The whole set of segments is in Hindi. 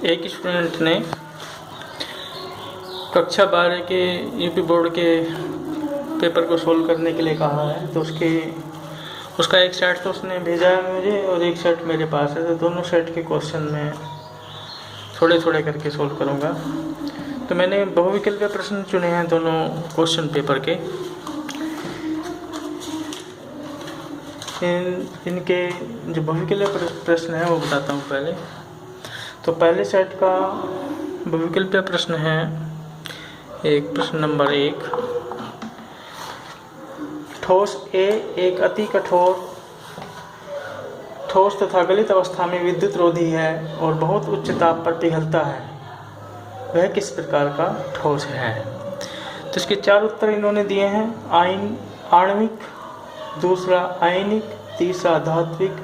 एक स्टूडेंट ने कक्षा 12 के यूपी बोर्ड के पेपर को सोल्व करने के लिए कहा है। तो उसका एक सेट तो उसने भेजा है मुझे और एक सेट मेरे पास है। तो दोनों सेट के क्वेश्चन मैं थोड़े थोड़े करके सोल्व करूँगा। तो मैंने बहुविकल्पीय प्रश्न चुने हैं दोनों क्वेश्चन पेपर के। इनके जो बहुविकल्पीय प्रश्न है वो बताता हूँ पहले। तो पहले सेट का बहुविकल्पीय प्रश्न है प्रश्न नंबर 1। ठोस A एक अति कठोर ठोस तथा गलित अवस्था में विद्युत रोधी है और बहुत उच्च ताप पर पिघलता है। वह किस प्रकार का ठोस है? तो इसके 4 उत्तर इन्होंने दिए हैं। आणविक, दूसरा आयनिक, तीसरा धात्विक,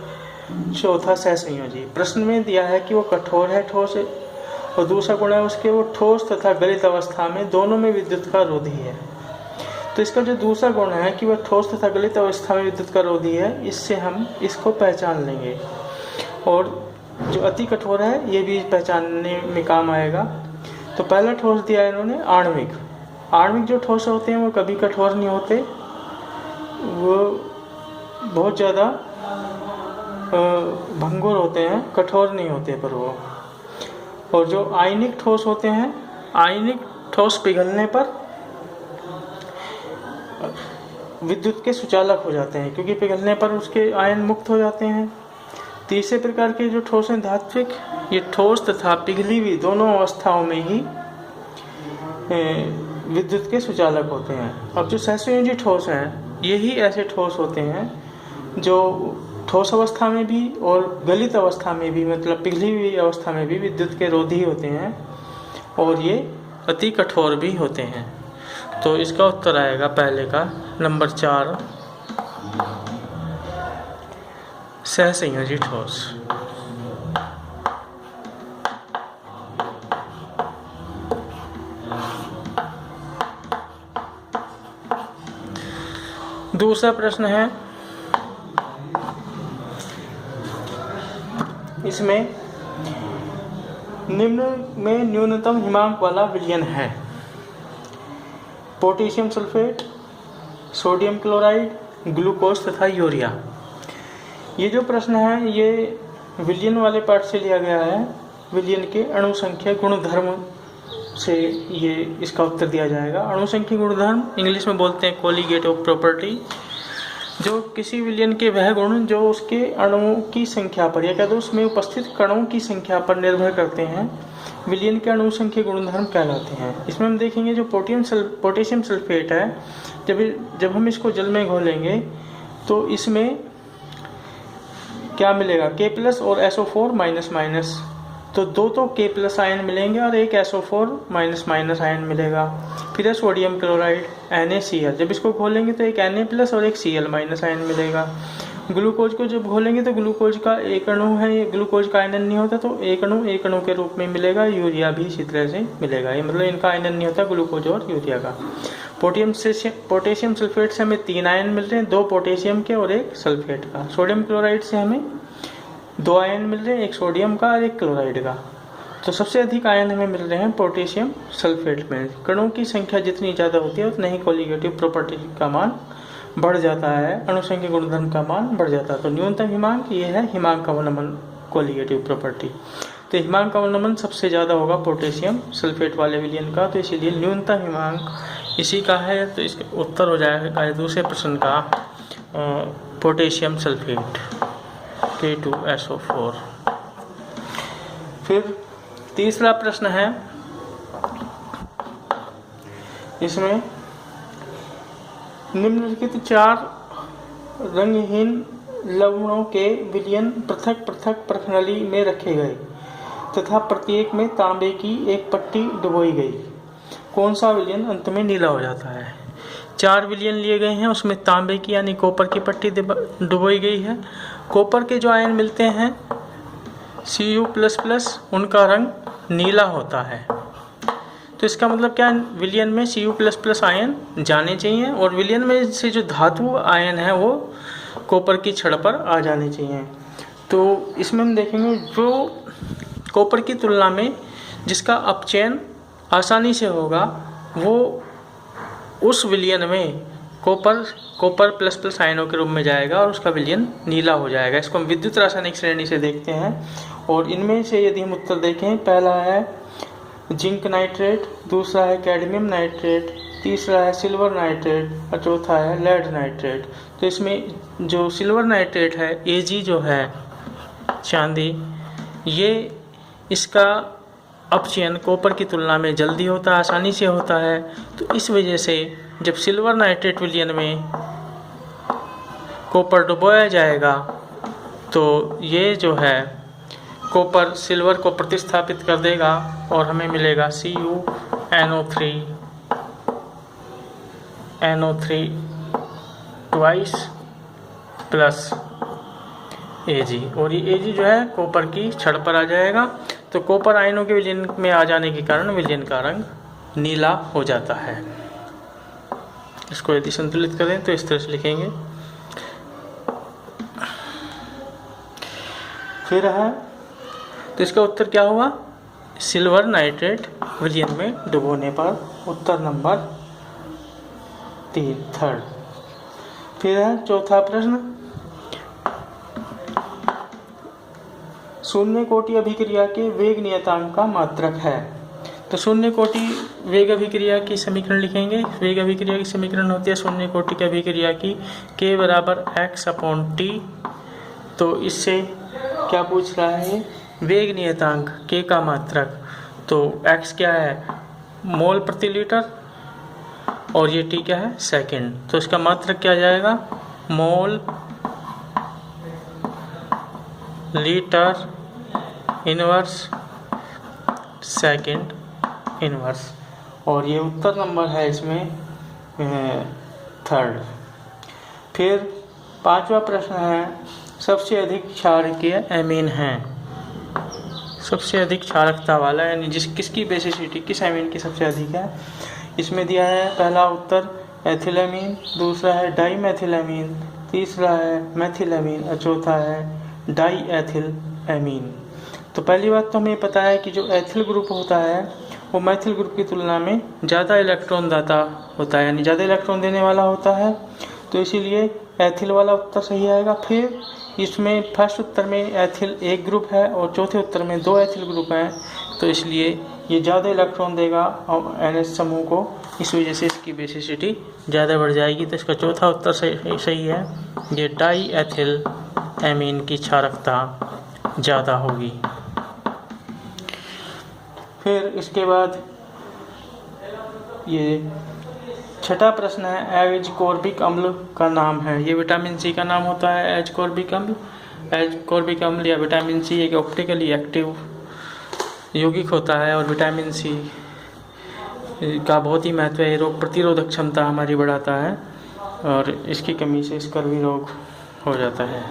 चौथा सहसंयोजी। प्रश्न में दिया है कि वो कठोर है, ठोस है, और दूसरा गुण है उसके वो ठोस तथा गलित अवस्था में दोनों में विद्युत का रोधी है। तो इसका जो दूसरा गुण है कि वह ठोस तथा गलित अवस्था में विद्युत का रोधी है, इससे हम इसको पहचान लेंगे। और जो अति कठोर है ये भी पहचानने में काम आएगा। तो पहला ठोस दिया है इन्होंने आणविक। आणविक जो ठोस होते हैं वो कभी कठोर नहीं होते, वो बहुत ज़्यादा भंगुर होते हैं, कठोर नहीं होते पर वो। और जो आयनिक ठोस होते हैं, आयनिक ठोस पिघलने पर विद्युत के सुचालक हो जाते हैं, क्योंकि पिघलने पर उसके आयन मुक्त हो जाते हैं। तीसरे प्रकार के जो ठोस हैं धात्विक, ये ठोस तथा पिघली हुई दोनों अवस्थाओं में ही विद्युत के सुचालक होते हैं। अब जो सहसंयोजी ठोस हैं, यही ऐसे ठोस होते हैं जो ठोस अवस्था में भी और गलित अवस्था में भी, मतलब पिघली हुई अवस्था में भी विद्युत के रोधी होते हैं और ये अति कठोर भी होते हैं। तो इसका उत्तर आएगा पहले का नंबर 4, सहसंयोजी ठोस। दूसरा प्रश्न है, इसमें निम्न में न्यूनतम हिमांक वाला विलयन है। Potassium sulphate, sodium chloride, glucose तथा यूरिया। ये जो प्रश्न है ये विलयन वाले पार्ट से लिया गया है। विलयन के अणु संख्या गुणधर्म से ये इसका उत्तर दिया जाएगा। अणु संख्या गुणधर्म इंग्लिश में बोलते हैं कोलिगेटिव प्रॉपर्टी। जो किसी विलयन के वह गुण जो उसके अणुओं की संख्या पर या कह दो उसमें उपस्थित कणों की संख्या पर निर्भर करते हैं, विलयन के अणु संख्या गुणधर्म कहलाते हैं। इसमें हम देखेंगे जो पोटेशियम सल्फेट है, जब हम इसको जल में घोलेंगे तो इसमें क्या मिलेगा, K+ और SO4- तो दो तो K+ आयन मिलेंगे और एक SO4- आयन मिलेगा। फिर है सोडियम क्लोराइड NaCl, जब इसको घोलेंगे तो एक Na+ और एक Cl- आयन मिलेगा। ग्लूकोज को जब घोलेंगे तो ग्लूकोज का एक अणु है, ये ग्लूकोज का आयनन नहीं होता, तो एक अणु के रूप में मिलेगा। यूरिया भी इसी तरह से मिलेगा, ये मतलब इनका आयनन नहीं होता ग्लूकोज और यूरिया का। पोटेशियम सल्फेट से हमें 3 आयन मिल रहे हैं, 2 पोटेशियम के और एक सल्फेट का। सोडियम क्लोराइड से हमें 2 आयन मिल रहे हैं, एक सोडियम का और एक क्लोराइड का। तो सबसे अधिक आयन हमें मिल रहे हैं पोटेशियम सल्फेट में। कणों की संख्या जितनी ज़्यादा होती है उतना ही कोलिगेटिव प्रॉपर्टी का मान बढ़ जाता है, अणुसंख्या गुणधर्म का मान बढ़ जाता है। तो न्यूनतम हिमांक ये है हिमांक अवनमन कोलिगेटिव प्रॉपर्टी। तो हिमांक अवनमन सबसे ज़्यादा होगा पोटेशियम सल्फेट वाले विलयन का, तो इसीलिए न्यूनतम हिमांक इसी का है। तो इसका उत्तर हो जाएगा दूसरे प्रश्न का पोटेशियम सल्फेट K2SO4। फिर तीसरा प्रश्न है, इसमें निम्नलिखित 4 रंगहीन लवणों के विलयन पृथक पृथक प्रणाली में रखे गए तथा प्रत्येक में तांबे की एक पट्टी डुबोई गई। कौन सा विलयन अंत में नीला हो जाता है? 4 विलयन लिए गए हैं, उसमें तांबे की यानी कॉपर की पट्टी डुबोई गई है। कॉपर के जो आयन मिलते हैं Cu++, उनका रंग नीला होता है। तो इसका मतलब क्या, विलयन में Cu++ आयन जाने चाहिए और विलयन में से जो धातु आयन है वो कॉपर की छड़ पर आ जाने चाहिए। तो इसमें हम देखेंगे जो कॉपर की तुलना में जिसका अपचयन आसानी से होगा वो उस विलयन में कॉपर प्लस प्लस आयनों के रूप में जाएगा और उसका विलयन नीला हो जाएगा। इसको हम विद्युत रासायनिक श्रेणी से देखते हैं। और इनमें से यदि हम उत्तर देखें, पहला है जिंक नाइट्रेट, दूसरा है कैडमियम नाइट्रेट, तीसरा है सिल्वर नाइट्रेट और चौथा है लेड नाइट्रेट। तो इसमें जो सिल्वर नाइट्रेट है, Ag जो है चांदी, ये इसका अपचयन कॉपर की तुलना में जल्दी होता है, आसानी से होता है। तो इस वजह से जब सिल्वर नाइट्रेट विलयन में कॉपर डुबोया जाएगा तो ये जो है कॉपर सिल्वर को प्रतिस्थापित कर देगा और हमें मिलेगा CuNO3 ट्वाइस प्लस Ag, और ये Ag जो है कॉपर की छड़ पर आ जाएगा। तो कॉपर आयनों के विलयन में आ जाने के कारण विलयन का रंग नीला हो जाता है। इसको यदि संतुलित करें तो इस तरह से लिखेंगे। फिर है, तो इसका उत्तर क्या हुआ? सिल्वर नाइट्रेट विलयन में डुबोने पर उत्तर नंबर 3। फिर है चौथा प्रश्न, शून्य कोटि अभिक्रिया के वेग नियतांक का मात्रक है। तो शून्य कोटि वेग अभिक्रिया की समीकरण लिखेंगे। वेग अभिक्रिया की समीकरण होती है शून्य कोटि की अभिक्रिया की K बराबर x/T। तो इससे क्या पूछ रहा है? वेग नियतांक K का मात्रक। तो x क्या है? मोल प्रति लीटर, और ये T क्या है? सेकंड। तो इसका मात्रक क्या जाएगा? Mole litre inverse second inverse, और ये उत्तर नंबर है इसमें 3rd। फिर 5वां प्रश्न है, सबसे अधिक क्षारकीय एमीन है। सबसे अधिक क्षारकता वाला यानी किसकी बेसिसिटी किस एमीन की सबसे अधिक है? इसमें दिया है पहला उत्तर एथिलमीन, दूसरा है डाईमेथिलमीन, तीसरा है मेथिलमीन और चौथा है डाईएथिल एमीन। तो पहली बात तो हमें पता है कि जो एथिल ग्रुप होता है वो मैथिल ग्रुप की तुलना में ज़्यादा इलेक्ट्रॉन दाता होता है, यानी ज़्यादा इलेक्ट्रॉन देने वाला होता है। तो इसीलिए एथिल वाला उत्तर सही आएगा। फिर इसमें फर्स्ट उत्तर में एथिल एक ग्रुप है और चौथे उत्तर में 2 एथिल ग्रुप हैं, तो इसलिए ये ज़्यादा इलेक्ट्रॉन देगा और NH समूह को, इस वजह से इसकी बेसिसिटी ज़्यादा बढ़ जाएगी। तो इसका चौथा उत्तर सही है, ये डाईएथिल एमीन की क्षारकता ज़्यादा होगी। फिर इसके बाद ये छठा प्रश्न है, एजकॉर्बिक अम्ल का नाम है। ये विटामिन सी का नाम होता है एजकॉर्बिक अम्ल। एजकॉर्बिक अम्ल या विटामिन सी एक ऑप्टिकली एक्टिव यौगिक होता है और विटामिन सी का बहुत ही महत्व है। रोग प्रतिरोधक क्षमता हमारी बढ़ाता है और इसकी कमी से स्कर्वी रोग हो जाता है।